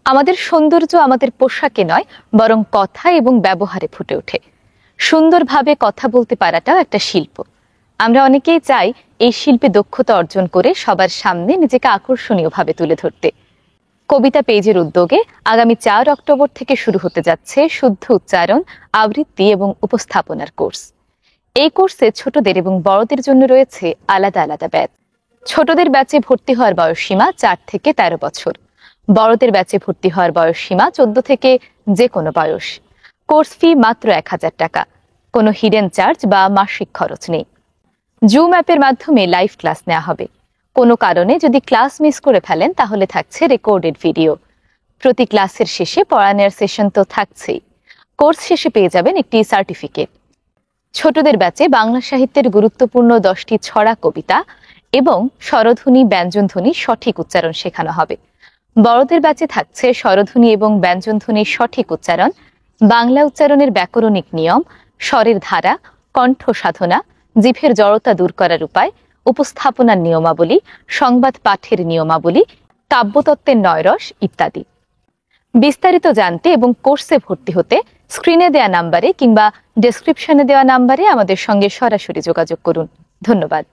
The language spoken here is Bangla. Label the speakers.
Speaker 1: আমাদের সৌন্দর্য আমাদের পোশাকে নয়, বরং কথা এবং ব্যবহারে ফুটে ওঠে। সুন্দরভাবে কথা বলতে পারাটাও একটা শিল্প। আমরা অনেকেই চাই এই শিল্পে দক্ষতা অর্জন করে সবার সামনে নিজেকে আকর্ষণীয়ভাবে তুলে ধরতে। কবিতা পেজের উদ্যোগে আগামী 4 অক্টোবর থেকে শুরু হতে যাচ্ছে শুদ্ধ উচ্চারণ, আবৃত্তি এবং উপস্থাপনার কোর্স। এই কোর্সে ছোটদের এবং বড়দের জন্য রয়েছে আলাদা আলাদা ব্যাচ। ছোটদের ব্যাচে ভর্তি হওয়ার বয়সসীমা 4 থেকে 13 বছর, বড়দের ব্যাচে ভর্তি হওয়ার বয়সসীমা 14 থেকে যে কোনো বয়স। কোর্স ফি মাত্র 1000 টাকা, কোনো হিডেন চার্জ বা মাসিক খরচ নেই। জুম অ্যাপের মাধ্যমে লাইভ ক্লাস নেওয়া হবে। কোনো কারণে যদি ক্লাস মিস করে ফেলেন তাহলে থাকছে রেকর্ডেড ভিডিও। প্রতি ক্লাসের শেষে পড়ানোর সেশন তো থাকছেই। কোর্স শেষে পেয়ে যাবেন একটি সার্টিফিকেট। ছোটদের ব্যাচে বাংলা সাহিত্যের গুরুত্বপূর্ণ 10টি ছড়া কবিতা এবং স্বরধ্বনি ব্যঞ্জনধ্বনি সঠিক উচ্চারণ শেখানো হবে। বড়দের ব্যাচে থাকছে স্বরধ্বনি এবং ব্যঞ্জনধ্বনির সঠিক উচ্চারণ, বাংলা উচ্চারণের ব্যাকরণিক নিয়ম, স্বরের ধারা, কণ্ঠ সাধনা, জিভের জড়তা দূর করার উপায়, উপস্থাপনার নিয়মাবলী, সংবাদ পাঠের নিয়মাবলী, কাব্যতত্ত্বের 9 রস ইত্যাদি। বিস্তারিত জানতে এবং কোর্সে ভর্তি হতে স্ক্রিনে দেওয়া নাম্বারে কিংবা ডেসক্রিপশনে দেওয়া নাম্বারে আমাদের সঙ্গে সরাসরি যোগাযোগ করুন। ধন্যবাদ।